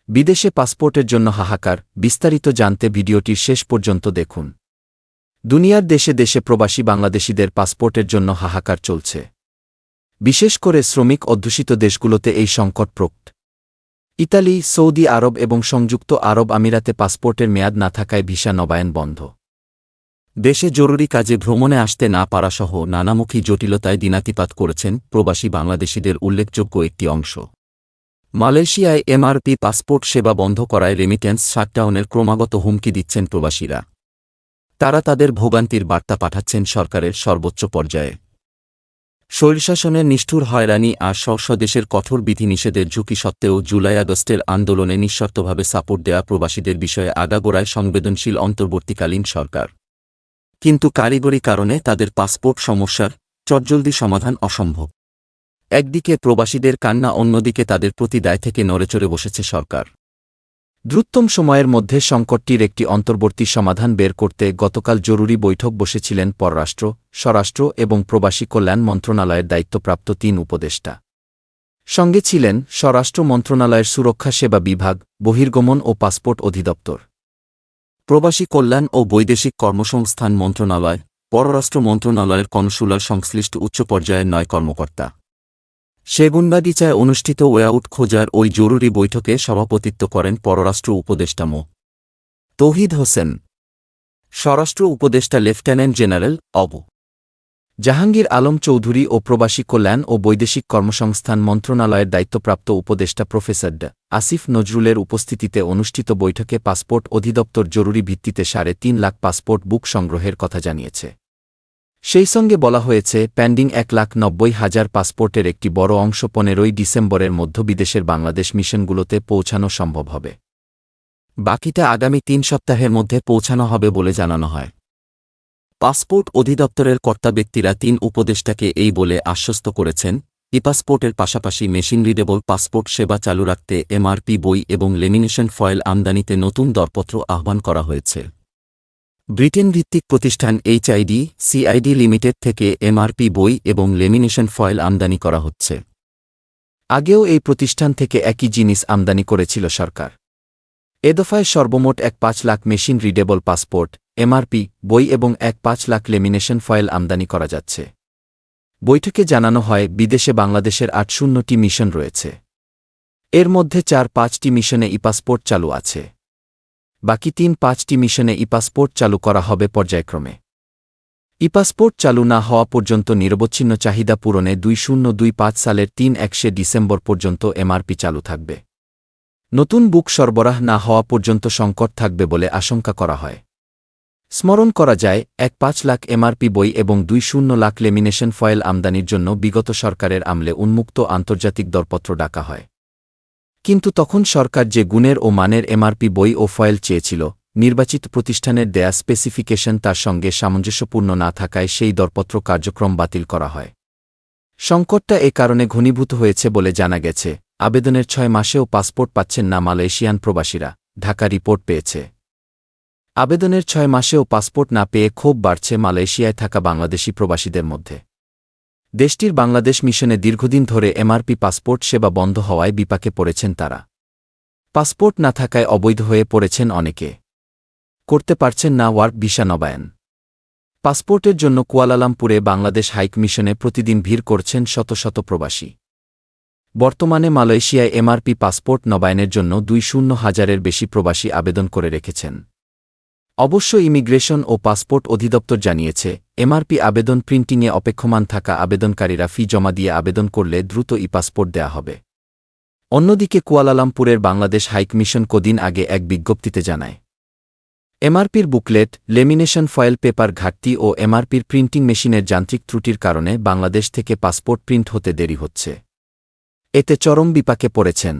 বিদেশে পাসপোর্টের জন্য হাহাকার, বিস্তারিত জানতে ভিডিওটির শেষ পর্যন্ত দেখুন। দুনিয়ার দেশে দেশে প্রবাসী বাংলাদেশিদের পাসপোর্টের জন্য হাহাকার চলছে। বিশেষ করে শ্রমিক অধ্যুষিত দেশগুলোতে এই সংকট প্রকট। ইতালি, সৌদি আরব এবং সংযুক্ত আরব আমিরাতে পাসপোর্টের মেয়াদ না থাকায় ভিসা নবায়ন বন্ধ। দেশে জরুরি কাজে ভ্রমণে আসতে না পারাসহ নানামুখী জটিলতায় দিনাতিপাত করেছেন প্রবাসী বাংলাদেশিদের উল্লেখযোগ্য একটি অংশ। মালয়েশিয়ায় এমআরপি পাসপোর্ট সেবা বন্ধ করায় রেমিট্যান্স শাটডাউনের ক্রমাগত হুমকি দিচ্ছেন প্রবাসীরা। তারা তাদের ভোগান্তির বার্তা পাঠাচ্ছেন সরকারের সর্বোচ্চ পর্যায়ে। স্বৈরশাসনের নিষ্ঠুর হয়রানি আর স্বদেশের কঠোর বিধিনিষেধের ঝুঁকি সত্ত্বেও জুলাই-আগস্টের আন্দোলনে নিঃশর্তভাবে সাপোর্ট দেয়া প্রবাসীদের বিষয়ে আগাগোড়ায় সংবেদনশীল অন্তর্বর্তীকালীন সরকার। কিন্তু কারিগরি কারণে তাদের পাসপোর্ট সমস্যার চটজলদি সমাধান অসম্ভব। একদিকে প্রবাসীদের কান্না, অন্যদিকে তাদের প্রতি দায় থেকে নড়েচড়ে বসেছে সরকার। দ্রুততম সময়ের মধ্যে সংকটটির একটি অন্তর্বর্তী সমাধান বের করতে গতকাল জরুরি বৈঠক বসেছিলেন পররাষ্ট্র, স্বরাষ্ট্র এবং প্রবাসী কল্যাণ মন্ত্রণালয়ের দায়িত্বপ্রাপ্ত ৩ উপদেষ্টা। সঙ্গে ছিলেন স্বরাষ্ট্র মন্ত্রণালয়ের সুরক্ষা সেবা বিভাগ, বহির্গমন ও পাসপোর্ট অধিদপ্তর, প্রবাসী কল্যাণ ও বৈদেশিক কর্মসংস্থান মন্ত্রণালয়, পররাষ্ট্র মন্ত্রণালয়ের কনসুলার সংশ্লিষ্ট উচ্চ পর্যায়ের ৯ কর্মকর্তা। সেগুনবাগিচায় অনুষ্ঠিত ওয়েআউট খোঁজার ওই জরুরি বৈঠকে সভাপতিত্ব করেন পররাষ্ট্র উপদেষ্টা মো. তৌহিদ হোসেন, স্বরাষ্ট্র উপদেষ্টা লেফটেন্যান্ট জেনারেল অব. জাহাঙ্গীর আলম চৌধুরী ও প্রবাসী কল্যাণ ও বৈদেশিক কর্মসংস্থান মন্ত্রণালয়ের দায়িত্বপ্রাপ্ত উপদেষ্টা প্রফেসর আসিফ নজরুলের উপস্থিতিতে অনুষ্ঠিত বৈঠকে পাসপোর্ট অধিদপ্তর জরুরি ভিত্তিতে ৩.৫ লাখ পাসপোর্ট বুক সংগ্রহের কথা জানিয়েছে। সেই সঙ্গে বলা হয়েছে, পেন্ডিং ১,৯০,০০০ পাসপোর্টের একটি বড় অংশ ১৫ই ডিসেম্বরের মধ্য বিদেশের বাংলাদেশ মিশনগুলোতে পৌঁছানো সম্ভব হবে। বাকিটা আগামী ৩ সপ্তাহের মধ্যে পৌঁছানো হবে বলে জানানো হয়। পাসপোর্ট অধিদপ্তরের কর্তা ব্যক্তিরা ৩ উপদেষ্টাকে এই বলে আশ্বস্ত করেছেন, ই-পাসপোর্টের পাশাপাশি মেশিন রিডেবল পাসপোর্ট সেবা চালু রাখতে এমআরপি বই এবং লেমিনেশন ফয়েল আমদানিতে নতুন দরপত্র আহ্বান করা হয়েছে। ব্রিটেন ভিত্তিক প্রতিষ্ঠান এইচআইডি সিআইডি লিমিটেড থেকে এমআরপি বই এবং লেমিনেশন ফয়েল আমদানি করা হচ্ছে। আগেও এই প্রতিষ্ঠান থেকে একই জিনিস আমদানি করেছিল সরকার। এ দফায় সর্বমোট ১.৫ lakh machine readable passport, MRP বই এবং ১.৫ লাখ লেমিনেশন ফয়েল আমদানি করা যাচ্ছে। বৈঠকে জানানো হয়, বিদেশে বাংলাদেশের ৮০টি মিশন রয়েছে। এর মধ্যে ৪-৫টি মিশনে ই-পাসপোর্ট চালু আছে। বাকি ৩-৫টি মিশনে ই-পাসপোর্ট চালু করা হবে পর্যায়ক্রমে। ই-পাসপোর্ট চালু না হওয়া পর্যন্ত নিরবচ্ছিন্ন চাহিদা পূরণে ২০২৫ সালের ৩-১ ডিসেম্বর পর্যন্ত এমআরপি চালু থাকবে। নতুন বুক সরবরাহ না হওয়া পর্যন্ত সংকট থাকবে বলে আশঙ্কা করা হয়। স্মরণ করা যায়, ১.৫ লাখ এমআরপি বই এবং ২০ লাখ লেমিনেশন ফয়েল আমদানির জন্য বিগত সরকারের আমলে উন্মুক্ত আন্তর্জাতিক দরপত্র ডাকা হয়। কিন্তু তখন সরকার যে গুণের ও মানের এমআরপি বই ও ফয়েল চেয়েছিল, নির্বাচিত প্রতিষ্ঠানের দেয়া স্পেসিফিকেশন তার সঙ্গে সামঞ্জস্যপূর্ণ না থাকায় সেই দরপত্র কার্যক্রম বাতিল করা হয়। সংকটটা এ কারণে ঘনীভূত হয়েছে বলে জানা গেছে। আবেদনের ৬ মাসেও পাসপোর্ট পাচ্ছেন না মালয়েশিয়ান প্রবাসীরা, ঢাকা রিপোর্ট পেয়েছে। আবেদনের ৬ মাসেও পাসপোর্ট না পেয়ে ক্ষোভ বাড়ছে মালয়েশিয়ায় থাকা বাংলাদেশি প্রবাসীদের মধ্যে। দেশটির বাংলাদেশ মিশনে দীর্ঘদিন ধরে এমআরপি পাসপোর্ট সেবা বন্ধ হওয়ায় বিপাকে পড়েছেন তারা। পাসপোর্ট না থাকায় অবৈধ হয়ে পড়েছেন অনেকে। করতে পারছেন না ওয়ার্ক ভিসা নবায়ন। পাসপোর্টের জন্য কুয়ালালামপুরে বাংলাদেশ হাই কমিশনে প্রতিদিন ভিড় করছেন শত শত প্রবাসী। বর্তমানে মালয়েশিয়ায় এমআরপি পাসপোর্ট নবায়নের জন্য ২০,০০০-এর বেশি প্রবাসী আবেদন করে রেখেছেন। অবশ্য ইমিগ্রেশন ও পাসপোর্ট অধিদপ্তর জানিয়েছে, এমআরপি আবেদন প্রিন্টিংয়ে অপেক্ষমান থাকা আবেদনকারীরা ফি জমা দিয়ে আবেদন করলে দ্রুত ই-পাসপোর্ট দেয়া হবে। অন্যদিকে কুয়ালালামপুরের বাংলাদেশ হাইকমিশন কদিন আগে এক বিজ্ঞপ্তিতে জানায়, এমআরপির বুকলেট, লেমিনেশন ফয়েল পেপার ঘাটতি ও এমআরপির প্রিন্টিং মেশিনের যান্ত্রিক ত্রুটির কারণে বাংলাদেশ থেকে পাসপোর্ট প্রিন্ট হতে দেরি হচ্ছে। এতে চরম বিপাকে পড়েছেন।